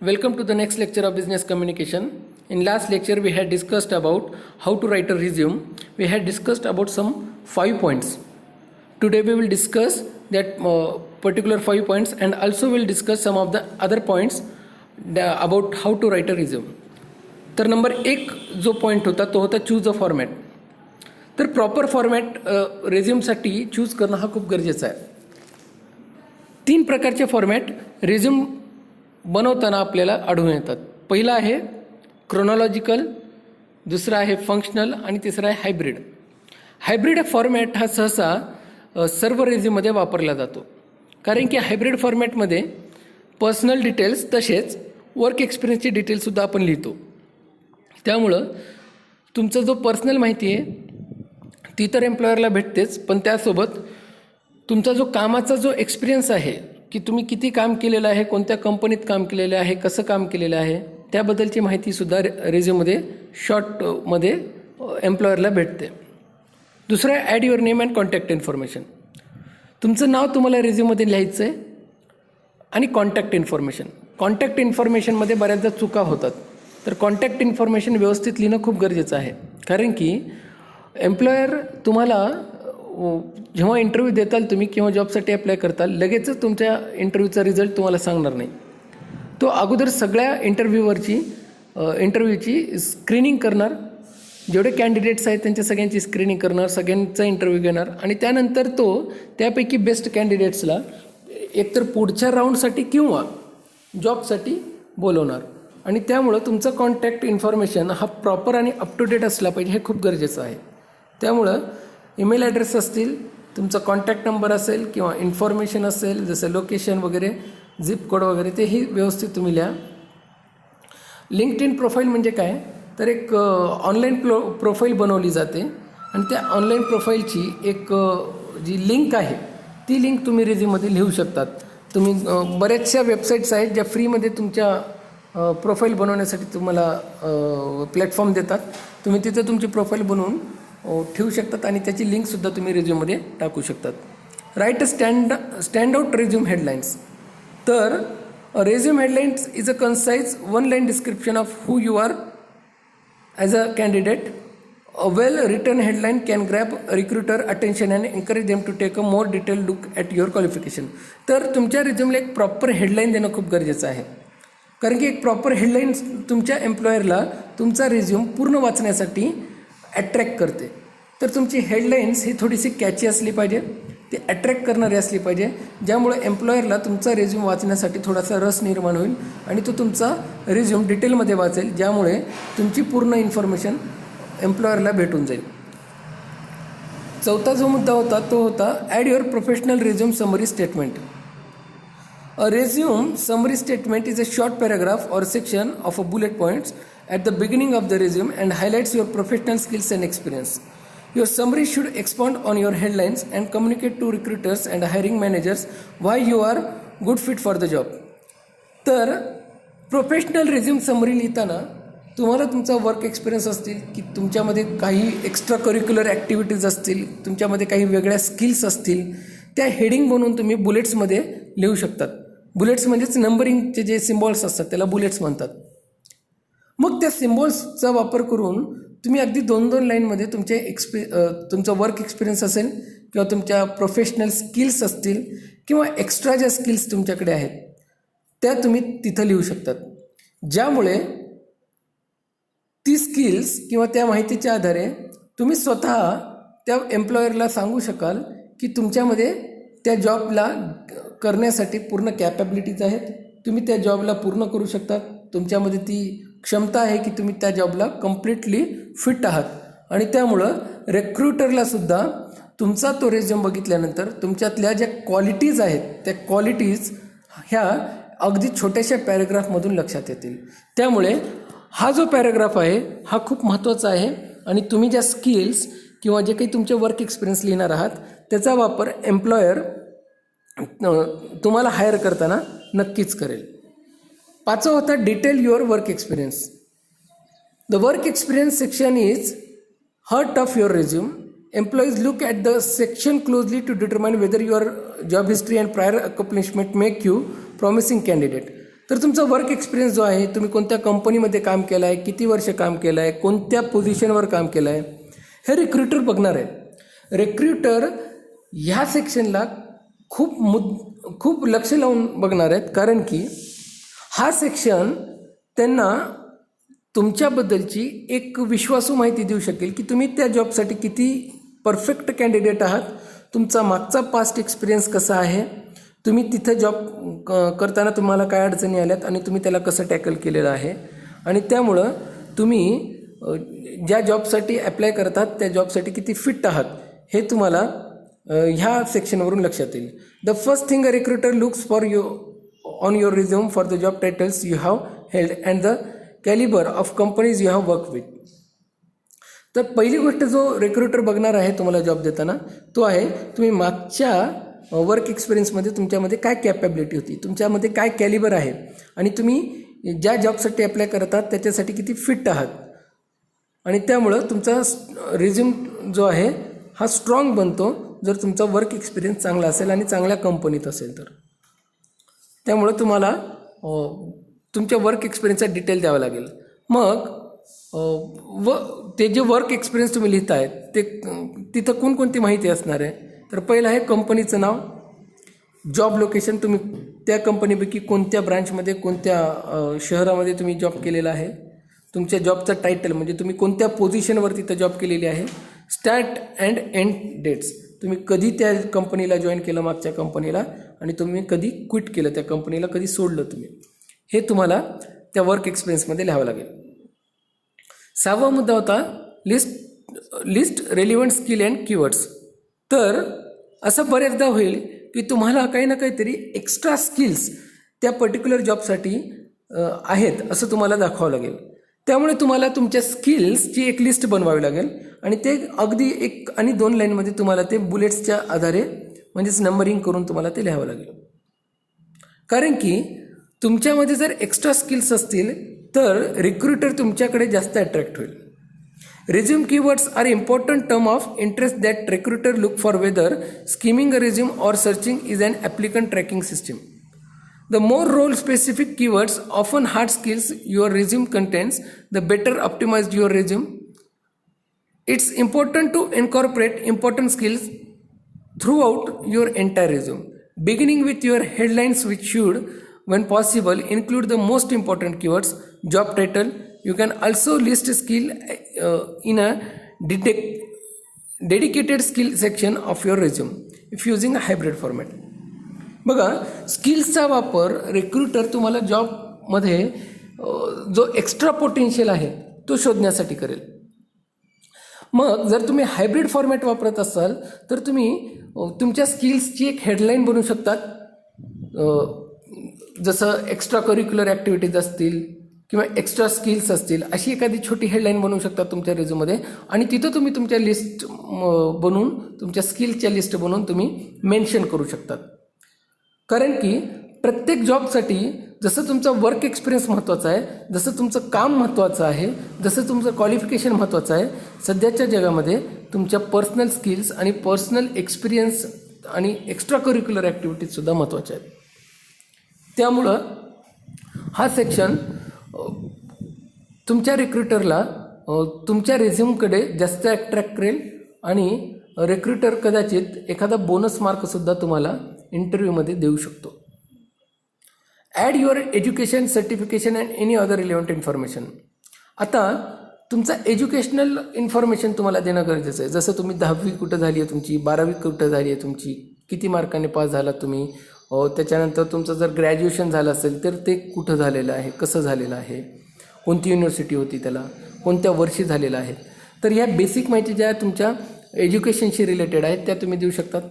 Welcome to the next lecture of business communication. In last lecture we had discussed about how to write a resume. We had discussed about some 5 points. Today we will discuss that particular 5 points and also we'll discuss some of the other points about how to write a resume. तर number 1 जो point होता तो होता choose a format. तर proper format रेझ्यूमसाठी choose करणं हा खूप गरजेचं आहे. 3 प्रकारचे फॉर्मॅट रेझ्यूम बनवताना आपल्याला आढळून येतात. पहिला आहे क्रोनॉलॉजिकल, दुसरा आहे फंक्शनल आणि तिसरा आहे हायब्रिड. हायब्रिड फॉर्मॅट हा सहसा सर्व रेझ्यूममध्ये वापरला जातो, कारण की हायब्रिड फॉर्मॅटमध्ये पर्सनल डिटेल्स तसेच वर्क एक्सपिरियन्सची डिटेल्ससुद्धा आपण लिहितो. त्यामुळं तुमचा जो पर्सनल माहिती आहे ती तर एम्प्लॉयरला भेटतेच, पण त्यासोबत तुमचा जो कामाचा जो एक्सपिरियन्स आहे की तुम्ही किती काम केलेलं आहे, कोणत्या कंपनीत काम केलेलं आहे, कसं काम केलेलं आहे, त्याबद्दलची माहितीसुद्धा रेझ्यूममध्ये शॉर्टमध्ये एम्प्लॉयरला भेटते. दुसरं आहे add your name and contact information. तुमचं नाव तुम्हाला रेझ्यूममध्ये लिहायचं आहे आणि कॉन्टॅक्ट इन्फॉर्मेशन. कॉन्टॅक्ट इन्फॉर्मेशनमध्ये बऱ्याचदा चुका होतात, तर कॉन्टॅक्ट इन्फॉर्मेशन व्यवस्थित लिहिणं खूप गरजेचं आहे, कारण की एम्प्लॉयर तुम्हाला जेव्हा इंटरव्ह्यू देताल तुम्ही किंवा जॉबसाठी अप्लाय करताल लगेचच तुमच्या इंटरव्ह्यूचा रिझल्ट तुम्हाला सांगणार नाही. तो अगोदर सगळ्या इंटरव्ह्यूची स्क्रीनिंग करणार. जेवढे कॅन्डिडेट्स आहेत त्यांच्या सगळ्यांची स्क्रीनिंग करणार, सगळ्यांचा इंटरव्ह्यू घेणार आणि त्यानंतर तो त्यापैकी बेस्ट कॅन्डिडेट्सला एकतर पुढच्या राऊंडसाठी किंवा जॉबसाठी बोलवणार. आणि त्यामुळं तुमचं कॉन्टॅक्ट इन्फॉर्मेशन हा प्रॉपर आणि अप टू डेट असला पाहिजे, हे खूप गरजेचं आहे. त्यामुळं ईमेल ॲड्रेस असतील, तुमचा कॉन्टॅक्ट नंबर असेल किंवा इन्फॉर्मेशन असेल जसं लोकेशन वगैरे, झिप कोड वगैरे, तेही व्यवस्थित तुम्ही लिहा. लिंक्डइन प्रोफाईल म्हणजे काय, तर एक ऑनलाईन प्रोफाईल बनवली जाते आणि त्या ऑनलाईन प्रोफाईलची एक जी लिंक आहे ती लिंक तुम्ही रेझ्यूममध्ये लिहू शकतात. तुम्ही बऱ्याचशा वेबसाईट्स आहेत ज्या फ्रीमध्ये तुमच्या प्रोफाईल बनवण्यासाठी तुम्हाला प्लॅटफॉर्म देतात. तुम्ही तिथं तुमची प्रोफाईल बनवून ठेवू शकतात आणि त्याची लिंकसुद्धा तुम्ही रेझ्यूममध्ये टाकू शकतात. Write a stand out resume headlines. तर resume headlines is a concise 1 line description of who you are as a candidate. A well written headline can grab recruiter attention and encourage them to take a more detail look at your qualification. तर तुमच्या रेझ्यूमला एक proper headline देणं खूप गरजेचं आहे, कारण की एक प्रॉपर हेडलाईन तुमच्या एम्प्लॉयरला तुमचा रेझ्यूम पूर्ण वाचण्यासाठी ॲट्रॅक्ट करते. तर तुमची हेडलाईन्स ही थोडीशी कॅची असली पाहिजे, ती ॲट्रॅक्ट करणारी असली पाहिजे, ज्यामुळे एम्प्लॉयरला तुमचा रेझ्यूम वाचण्यासाठी थोडासा रस निर्माण होईल आणि तो तुमचा रेझ्यूम डिटेलमध्ये वाचेल, ज्यामुळे तुमची पूर्ण इन्फॉर्मेशन एम्प्लॉयरला भेटून जाईल. चौथा जो मुद्दा होता तो होता add your professional resume summary statement. A resume summary statement is a short paragraph or section of a bullet points at the beginning of the resume and highlights your professional skills and experience. Your summary should expound on your headlines and communicate to recruiters and hiring managers why you are good fit for the job. तर professional resume summary लिहिताना तुम्हाला तुमचा work experience असतील की तुमच्यामध्ये काही extra curricular activities असतील, तुमच्यामध्ये काही वेगळ्या स्किल्स असतील, त्या हेडिंग बनवून तुम्ही बुलेट्समध्ये लिहू शकतात. बुलेट्स म्हणजेच नंबरिंगचे जे सिम्बॉल्स असतात त्याला बुलेट्स म्हणतात. मग त्या सिम्बॉल्सचा वापर करून तुम्ही अगदी 2-2 लाईनमध्ये तुमचा वर्क एक्सपिरियन्स असेल किंवा तुमच्या प्रोफेशनल स्किल्स असतील किंवा एक्स्ट्रा ज्या स्किल्स तुमच्याकडे आहेत त्या तुम्ही तिथं लिहू शकतात, ज्यामुळे ती स्किल्स किंवा त्या माहितीच्या आधारे तुम्ही स्वतः त्या एम्प्लॉयरला सांगू शकाल की तुमच्यामध्ये त्या जॉबला करण्यासाठी पूर्ण कॅपॅबिलिटीज आहेत, तुम्ही त्या जॉबला पूर्ण करू शकतात, तुमच्यामध्ये ती क्षमता आहे की तुम्ही त्या जॉबला कम्प्लिटली फिट आहात. आणि त्यामुळं रिक्रुटरलासुद्धा तुमचा तो रेझ्यूम बघितल्यानंतर तुमच्यातल्या ज्या क्वालिटीज आहेत त्या क्वालिटीज ह्या अगदी छोट्याशा पॅरेग्राफमधून लक्षात येतील. त्यामुळे हा जो पॅरेग्राफ आहे हा खूप महत्त्वाचा आहे आणि तुम्ही ज्या स्किल्स किंवा जे काही तुमचे वर्क एक्सपिरियन्स लिहिणार आहात त्याचा वापर एम्प्लॉयर तुम्हाला हायर करताना नक्कीच करेल. 5वा होता detail your work experience. The work experience section is heart of your resume. Employees look at the section closely to determine whether your job history and prior accomplishment make you promising candidate. तर तुमचा work experience जो आहे, तुम्ही कोणत्या कंपनीमध्ये काम केलं आहे, किती वर्ष काम केलं आहे, कोणत्या पोझिशनवर काम केलं आहे, हे रिक्रुटर बघणार आहे. रिक्रुटर ह्या सेक्शनला खूप लक्ष लावून बघणार आहेत, कारण की हा सेक्शन त्यांना तुमच्याबद्दलची एक विश्वासू माहिती देऊ शकेल की तुम्ही त्या जॉबसाठी किती परफेक्ट कॅन्डिडेट आहात, तुमचा मागचा पास्ट एक्सपिरियन्स कसा आहे, तुम्ही तिथं जॉब करताना तुम्हाला काय अडचणी आल्यात आणि तुम्ही त्याला कसं टॅकल केलेलं आहे. आणि त्यामुळं तुम्ही ज्या जॉबसाठी ॲप्लाय करतात त्या जॉबसाठी किती फिट आहात हे तुम्हाला ह्या सेक्शनवरून लक्षात येईल. The first thing a recruiter looks for you on your resume for the job titles you have held and the Calibri of companies you have work with. तर पहिली गोष्ट जो रिक्रुटर बघणार आहे तुम्हाला जॉब देताना तो आहे तुम्ही मागच्या वर्क एक्सपिरियन्समध्ये तुमच्यामध्ये काय कॅपॅबिलिटी होती, तुमच्यामध्ये काय कॅलिबर आहे आणि तुम्ही ज्या जॉबसाठी अप्लाय करतात त्याच्यासाठी किती फिट आहात. आणि त्यामुळं तुमचा रिझ्यूम जो आहे हा स्ट्रॉंग बनतो जर तुमचा वर्क एक्सपिरियन्स चांगला असेल आणि चांगल्या कंपनीत असेल तर. त्यामुळं तुम्हाला तुमच्या वर्क एक्सपिरियन्सचा डिटेल द्यावा लागेल. मग ते जे वर्क एक्सपिरियन्स तुम्ही लिहित आहेत ते तिथं कोणकोणती माहिती असणार आहे, तर पहिलं आहे कंपनीचं नाव, जॉब लोकेशन, तुम्ही त्या कंपनीपैकी कोणत्या ब्रांचमध्ये कोणत्या शहरामध्ये तुम्ही जॉब केलेला आहे, तुमच्या जॉबचं टायटल म्हणजे तुम्ही कोणत्या पोझिशनवर तिथं जॉब केलेली आहे, स्टार्ट अँड एंड डेट्स, तुम्ही कधी त्या कंपनीला जॉईन केलं मागच्या कंपनीला आणि तुम्ही कधी क्विट केलं त्या कंपनीला, कधी सोडलं तुम्ही, हे तुम्हाला त्या वर्क एक्सपिरियन्समध्ये लिहावं लागेल. 6वा मुद्दा होता list relevant skill and keywords. तर असं बरेचदा होईल की तुम्हाला काही ना काहीतरी एक्स्ट्रा स्किल्स त्या पर्टिक्युलर जॉबसाठी आहेत असं तुम्हाला दाखवावं लागेल. त्यामुळे तुम्हाला तुमच्या स्किल्सची एक लिस्ट बनवावी लागेल आणि ते अगदी 1 आणि 2 लाईनमध्ये तुम्हाला ते बुलेट्सच्या आधारे म्हणजेच नंबरिंग करून तुम्हाला ते लिहावं लागेल. कारण की तुमच्यामध्ये जर एक्स्ट्रा स्किल्स असतील तर रिक्रुटर तुमच्याकडे जास्त अट्रॅक्ट होईल. Resume keywords are important term of interest that recruiter look for whether skimming a resume or searching is an applicant tracking system. The more role specific keywords, often hard skills, your resume contains, the better optimized your resume. It's important to incorporate important skills throughout your entire resume, beginning with your headlines, which should, when possible, include the most important keywords, job title. You can also list a skill in a dedicated skill section of your resume if using a hybrid format. बघा, स्किल्सचा वापर recruiter तुम्हाला जॉबमध्ये जो extra potential आहे तो शोधण्यासाठी करेल. मग जर तुम्ही हायब्रिड फॉर्मॅट वापरत असाल तर तुम्ही तुमच्या स्किल्सची एक हेडलाईन बनवू शकतात, जसं एक्स्ट्रा करिक्युलर ॲक्टिव्हिटीज असतील किंवा एक्स्ट्रा स्किल्स असतील, अशी एखादी छोटी हेडलाईन बनवू शकता तुमच्या रिझ्यूममध्ये आणि तिथं तुम्ही तुमच्या लिस्ट बनवून तुमच्या स्किल्सच्या लिस्ट बनवून तुम्ही मेन्शन करू शकतात. कारण की प्रत्येक जॉबसाठी जसं तुमचा वर्क एक्सपिरियन्स महत्त्वाचा आहे, जसं तुमचं काम महत्त्वाचं आहे, जसं तुमचं क्वालिफिकेशन महत्त्वाचं आहे, सध्याच्या जगामध्ये तुमच्या पर्सनल स्किल्स आणि पर्सनल एक्सपिरियन्स आणि एक्स्ट्रा करिक्युलर ॲक्टिव्हिटीजसुद्धा महत्त्वाच्या आहेत. त्यामुळं हा सेक्शन तुमच्या रिक्रुटरला तुमच्या रेझ्यूमकडे जास्त अट्रॅक्ट करेल आणि रिक्रुटर कदाचित एखादा बोनस मार्कसुद्धा तुम्हाला इंटरव्ह्यूमध्ये देऊ शकतो. Add your education, certification and any other relevant information. आता तुमचा एज्युकेशनल इन्फॉर्मेशन तुम्हाला देणं गरजेचं आहे. जसं तुम्ही 10वी कुठं झाली आहे तुमची, 12वी कुठं झाली आहे तुमची, किती मार्काने पास झाला तुम्ही, त्याच्यानंतर तुमचं जर ग्रॅज्युएशन झालं असेल तर ते कुठं झालेलं आहे, कसं झालेलं आहे, कोणती युनिव्हर्सिटी होती त्याला, कोणत्या वर्षी झालेलं आहे. तर ह्या बेसिक माहिती ज्या तुमच्या एज्युकेशनशी रिलेटेड आहेत त्या तुम्ही देऊ शकतात.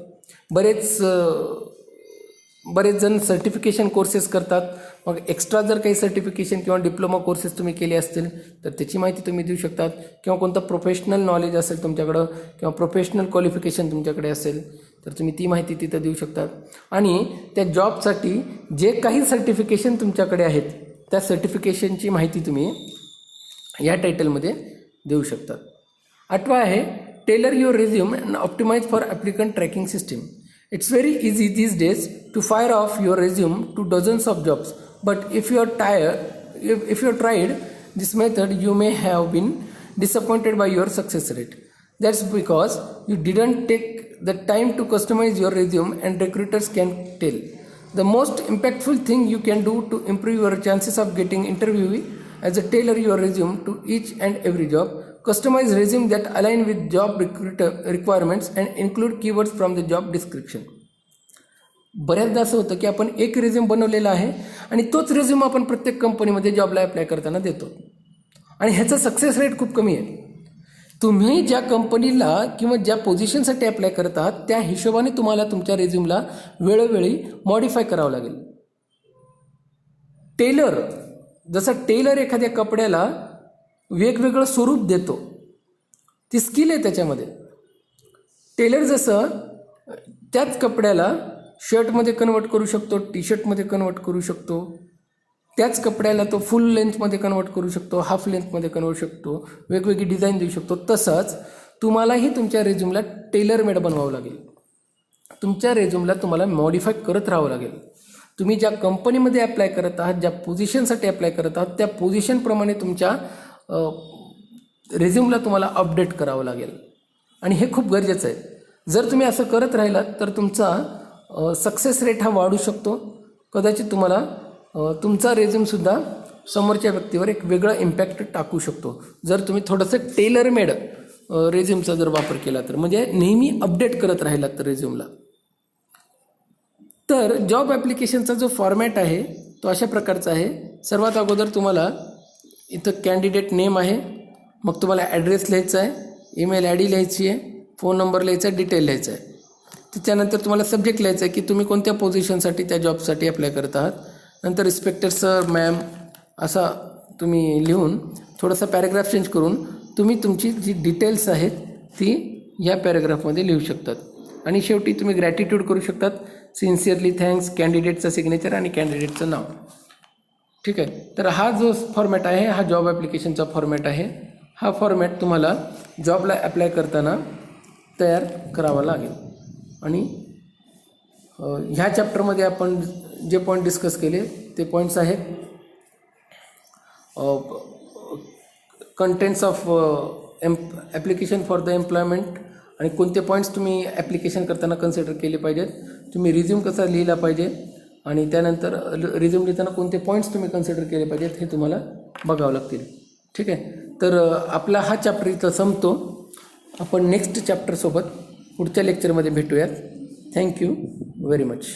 बरेच जण सर्टिफिकेशन कोर्सेस करतात. मग एक्स्ट्रा जर काही सर्टिफिकेशन किंवा डिप्लोमा कोर्सेस तुम्ही केले असतील तर त्याची माहिती तुम्ही देऊ शकतात. किंवा कोणतं प्रोफेशनल नॉलेज असेल तुमच्याकडं किंवा प्रोफेशनल क्वालिफिकेशन तुमच्याकडे असेल तर तुम्ही ती माहिती तिथं देऊ शकतात. आणि त्या जॉबसाठी जे काही सर्टिफिकेशन तुमच्याकडे आहेत त्या सर्टिफिकेशनची माहिती तुम्ही या टायटलमध्ये देऊ शकतात. 8वा आहे tailor your resume and optimise for applicant tracking system. It's very easy these days to fire off your resume to dozens of jobs But if you are tried this method, you may have been disappointed by your success rate. That's because you didn't take the time to customize your resume, and recruiters can tell. The most impactful thing you can do to improve your chances of getting interviewee as a tailor your resume to each and every job. Customize resume that align with job requirements and include keywords from the job description. बऱ्याचदा असं होतं की आपण एक resume बनवलेला आहे आणि तोच रेझ्यूम आपण प्रत्येक कंपनीमध्ये जॉबला अप्लाय करताना देतो आणि ह्याचा सक्सेस रेट खूप कमी आहे. तुम्ही ज्या कंपनीला किंवा ज्या पोझिशनसाठी अप्लाय करत आहात त्या हिशोबाने तुम्हाला तुमच्या रेझ्यूमला वेळोवेळी मॉडिफाय करावं लागेल. टेलर, जसं टेलर एखाद्या कपड्याला वेगवेगळं स्वरूप देतो, ती स्किल आहे त्याच्यामध्ये. टेलर जसं त्याच कपड्याला शर्टमध्ये कन्वर्ट करू शकतो, टी शर्टमध्ये कन्वर्ट करू शकतो, त्याच कपड्याला तो फुल लेंथमध्ये कन्वर्ट करू शकतो, हाफ लेंथमध्ये कन्वर्ट शकतो, वेगवेगळी डिझाईन देऊ शकतो. तसंच तुम्हालाही तुमच्या रेझ्यूमला टेलर मेड बनवावं लागेल. तुमच्या रेझ्यूमला तुम्हाला मॉडिफाय करत राहावं लागेल. तुम्ही ज्या कंपनीमध्ये अप्लाय करत आहात, ज्या पोझिशनसाठी अप्लाय करत आहात, त्या पोझिशनप्रमाणे तुमच्या रेझ्यूमला तुम्हाला अपडेट करावं लागेल आणि हे खूप गरजेचं आहे. जर तुम्ही असं करत राहिलात तर तुमचा सक्सेस रेट हा वाढू शकतो. कदाचित तुम्हाला तुमचा रेझ्यूमसुद्धा समोरच्या व्यक्तीवर एक वेगळा इम्पॅक्ट टाकू शकतो जर तुम्ही थोडंसं टेलर मेड रेझ्यूमचा जर वापर केला तर, म्हणजे नेहमी अपडेट करत राहिलात तर रेझ्यूमला. तर जॉब ॲप्लिकेशनचा जो फॉर्मॅट आहे तो अशा प्रकारचा आहे. सर्वात अगोदर तुम्हाला इथं कॅन्डिडेट नेम आहे, मग तुम्हाला ॲड्रेस लिहायचा आहे, ईमेल आय डी लिहायची आहे, फोन नंबर लिहायचा आहे, डिटेल लिहायचं आहे. त्याच्यानंतर तुम्हाला सब्जेक्ट लिहायचं आहे की तुम्ही कोणत्या पोझिशनसाठी त्या जॉबसाठी अप्लाय करत आहात. नंतर रिस्पेक्टेड सर, मॅम असा तुम्ही लिहून थोडासा पॅरेग्राफ चेंज करून तुम्ही तुमची जी डिटेल्स आहेत ती ह्या पॅरेग्राफमध्ये लिहू शकतात. आणि शेवटी तुम्ही ग्रॅटिट्यूड करू शकतात, सिन्सिअरली थँक्स, कॅन्डिडेटचं सिग्नेचर आणि कॅन्डिडेटचं नाव. ठीक आहे. तर हा जो फॉर्मॅट आहे हा जॉब ॲप्लिकेशनचा फॉर्मॅट आहे. हा फॉर्मॅट तुम्हाला जॉबला अप्लाय करताना तयार करावा लागेल. आणि ह्या चॅप्टरमध्ये आपण जे पॉईंट डिस्कस केले ते पॉईंट्स आहेत contents of application for the employment आणि कोणते पॉईंट्स तुम्ही ॲप्लिकेशन करताना कन्सिडर केले पाहिजेत, तुम्ही रिझ्यूम कसा लिहिला पाहिजे आणि त्यानंतर रिझ्यूम लिहिताना कोणते पॉईंट्स तुम्ही कन्सिडर केले पाहिजेत हे तुम्हाला बघावं लागतील. ठीक आहे. तर आपला हा चॅप्टर इथं संपतो. आपण नेक्स्ट चॅप्टरसोबत पुढच्या लेक्चरमध्ये भेटूयात. Thank you very much.